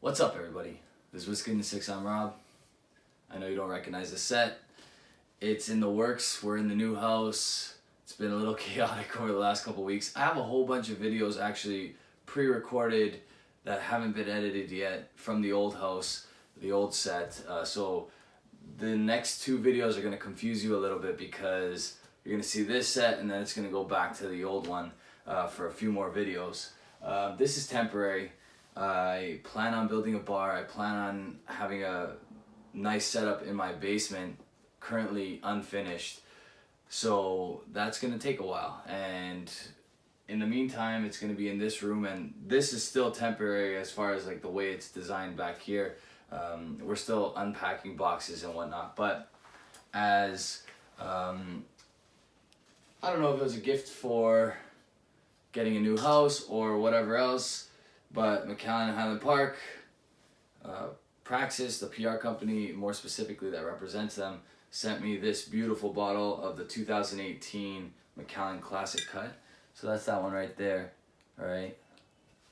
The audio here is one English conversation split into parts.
What's up, everybody? This is Whisky in the Six. I'm Rob. I know you don't recognize the set. It's in the works. We're in the new house. It's been a little chaotic over the last couple weeks. I have a whole bunch of videos actually pre-recorded that haven't been edited yet from the old house, the old set. So the next two videos are going to confuse you a little bit because you're going to see this set and then it's going to go back to the old one for a few more videos. This is temporary. I plan on building a bar. I plan on having a nice setup in my basement, currently unfinished. So that's gonna take a while, and in the meantime it's gonna be in this room, and this is still temporary as far as like the way it's designed back here. We're still unpacking boxes and whatnot, but as I don't know if it was a gift for getting a new house or whatever else, but Macallan Highland Park, Praxis, the PR company more specifically that represents them, sent me this beautiful bottle of the 2018 Macallan Classic Cut. So that's that one right there. All right,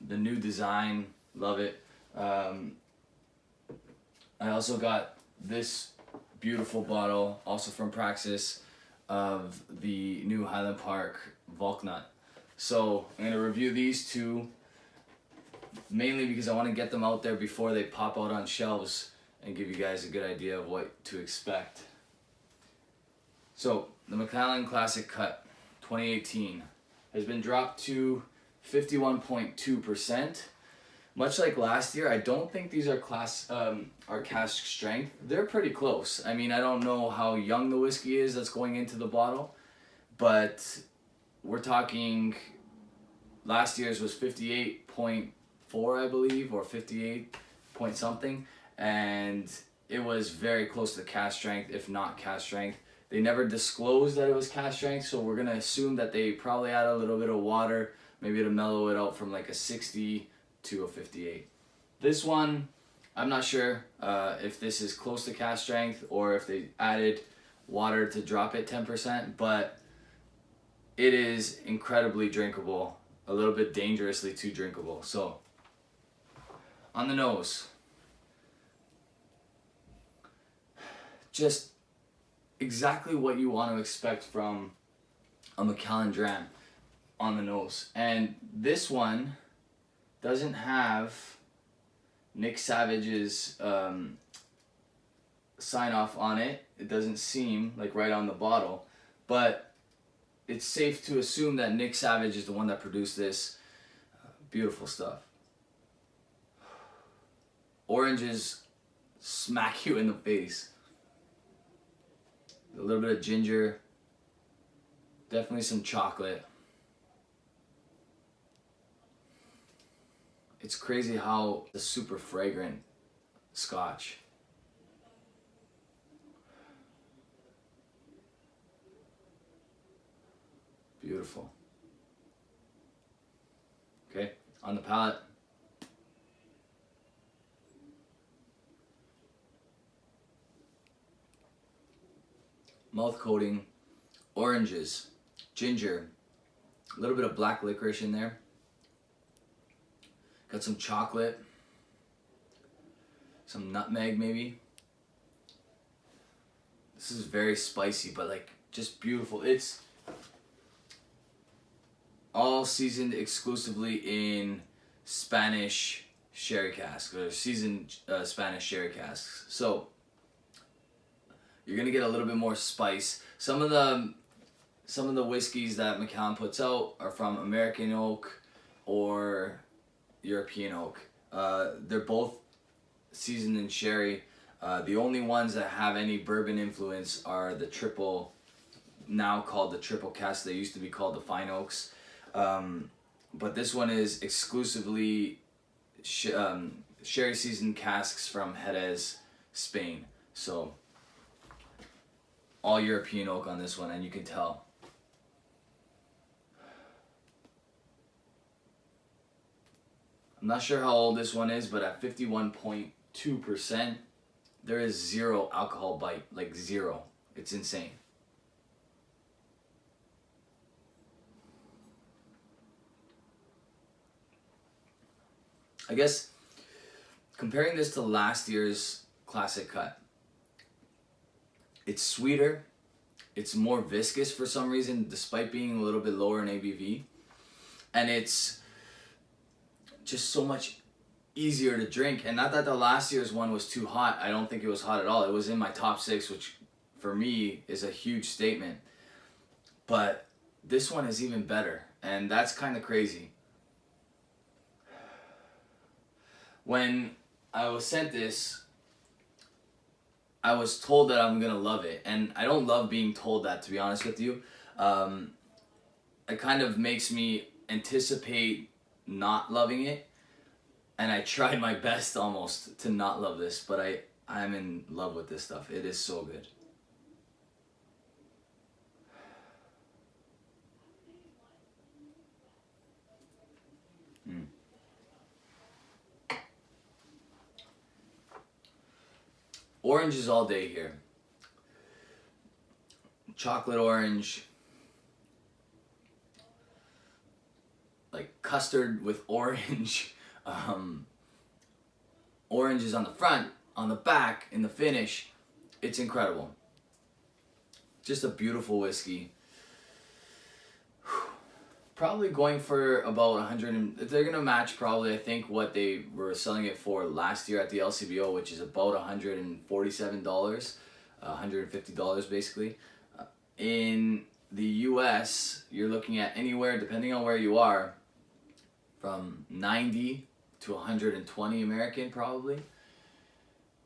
the new design, love it. I also got this beautiful bottle, also from Praxis, of the new Highland Park Volknut. So I'm gonna review these two, mainly because I want to get them out there before they pop out on shelves and give you guys a good idea of what to expect. So the Macallan Classic Cut 2018 has been dropped to 51.2%. Much like last year, I don't think these are cask strength. They're pretty close. I mean, I don't know how young the whiskey is that's going into the bottle, but we're talking last year's was 58.4, I believe, or 58 point something, and it was very close to cask strength, if not cask strength. They never disclosed that it was cask strength, so we're gonna assume that they probably add a little bit of water, maybe to mellow it out from like a 60 to a 58. This one, I'm not sure if this is close to cask strength or if they added water to drop it 10%, but it is incredibly drinkable, a little bit dangerously too drinkable. So on the nose, just exactly what you want to expect from a Macallan dram on the nose. And this one doesn't have Nick Savage's sign off on it. It doesn't seem like right on the bottle, but it's safe to assume that Nick Savage is the one that produced this. Beautiful stuff. Oranges smack you in the face. A little bit of ginger. Definitely some chocolate. It's crazy how it's super fragrant scotch. Beautiful. Okay, on the palate. Mouth coating, oranges, ginger, a little bit of black licorice in there. Got some chocolate, some nutmeg maybe. This is very spicy, but like just beautiful. It's all seasoned exclusively in Spanish sherry casks, or seasoned Spanish sherry casks. So you're gonna get a little bit more spice. Some of the whiskeys that Macallan puts out are from American oak or European oak. They're both seasoned in sherry. The only ones that have any bourbon influence are the triple, now called the triple cask. They used to be called the fine oaks. But this one is exclusively sherry seasoned casks from Jerez, Spain. So all European oak on this one, and you can tell. I'm not sure how old this one is, but at 51.2%, there is zero alcohol bite, like zero. It's insane. I guess comparing this to last year's Classic Cut, it's sweeter, it's more viscous for some reason, despite being a little bit lower in ABV, and it's just so much easier to drink. And not that the last year's one was too hot. I don't think it was hot at all. It was in my top 6, which for me is a huge statement. But this one is even better, and that's kind of crazy. When I was sent this, I was told that I'm gonna love it, and I don't love being told that, to be honest with you. It kind of makes me anticipate not loving it, and I tried my best almost to not love this, but I'm in love with this stuff. It is so good. Oranges all day here. Chocolate orange, like custard with orange. Orange is on the front, on the back, in the finish. It's incredible. Just a beautiful whiskey. Probably going for about 100. They're gonna match probably, I think, what they were selling it for last year at the LCBO, which is about $147, $150 basically. In the US, you're looking at anywhere, depending on where you are, from 90 to 120 American probably.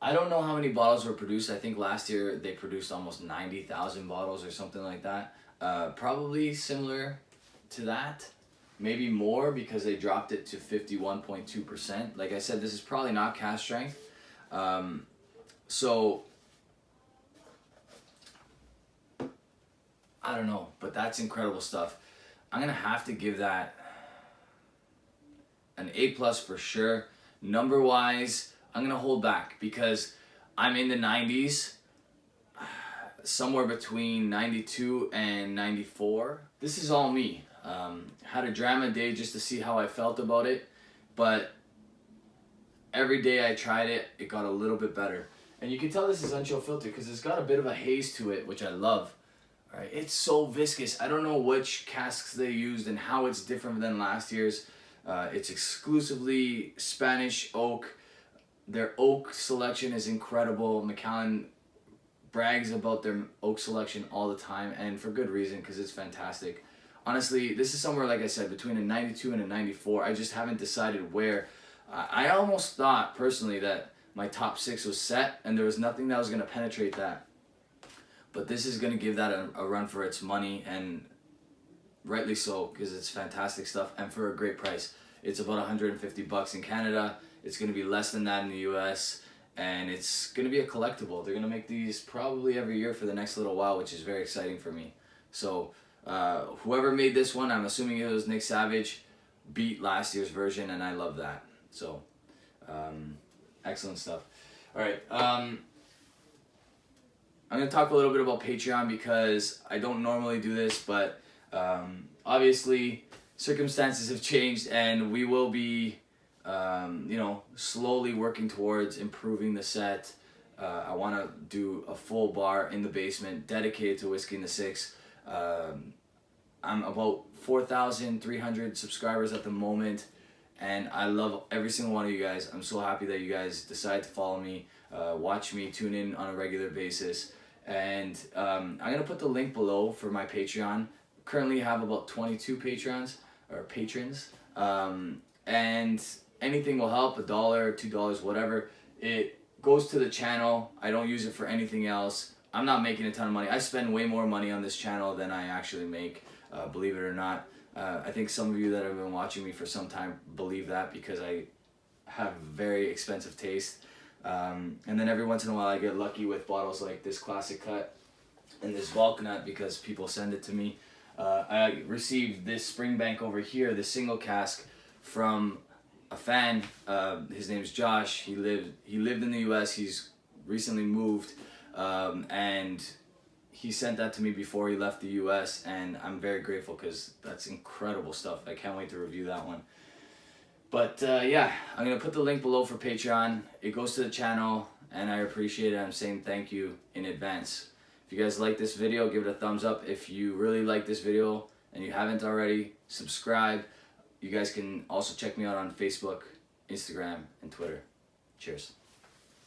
I don't know how many bottles were produced. I think last year they produced almost 90,000 bottles or something like that. Probably similar to that, maybe more, because they dropped it to 51.2%. Like I said, this is probably not cask strength. So I don't know, but that's incredible stuff. I'm gonna have to give that an A+ for sure. Number wise, I'm gonna hold back because I'm in the 90s, somewhere between 92 and 94. This is all me. Had a drama day just to see how I felt about it, but every day I tried it, it got a little bit better. And you can tell this is unchill filtered because it's got a bit of a haze to it, which I love. All right, it's so viscous. I don't know which casks they used and how it's different than last year's. It's exclusively Spanish oak. Their oak selection is incredible. Macallan brags about their oak selection all the time, and for good reason, because it's fantastic. Honestly, this is somewhere, like I said, between a 92 and a 94. I just haven't decided where. I almost thought, personally, that my top 6 was set, and there was nothing that was going to penetrate that. But this is going to give that a run for its money, and rightly so, because it's fantastic stuff, and for a great price. It's about $150 in Canada. It's going to be less than that in the US, and it's going to be a collectible. They're going to make these probably every year for the next little while, which is very exciting for me. So whoever made this one, I'm assuming it was Nick Savage, beat last year's version, and I love that. So excellent stuff. All right, I'm going to talk a little bit about Patreon because I don't normally do this, but obviously circumstances have changed, and we will be slowly working towards improving the set. I want to do a full bar in the basement dedicated to Whiskey in the Six. I'm about 4,300 subscribers at the moment, and I love every single one of you guys. I'm so happy that you guys decide to follow me, watch me, tune in on a regular basis. And I'm going to put the link below for my Patreon. Currently have about 22 patrons. And anything will help, $1, $2, whatever. It goes to the channel. I don't use it for anything else. I'm not making a ton of money. I spend way more money on this channel than I actually make, believe it or not. I think some of you that have been watching me for some time believe that, because I have very expensive taste. And then every once in a while I get lucky with bottles like this Classic Cut and this Vulcanite because people send it to me. I received this Springbank over here, this single cask, from a fan. His name's Josh. He lived in the US. He's recently moved, and he sent that to me before he left the US, and I'm very grateful because that's incredible stuff. I can't wait to review that one. But yeah, I'm going to put the link below for Patreon. It goes to the channel, and I appreciate it. I'm saying thank you in advance. If you guys like this video, give it a thumbs up. If you really like this video and you haven't already, subscribe. You guys can also check me out on Facebook, Instagram, and Twitter. Cheers.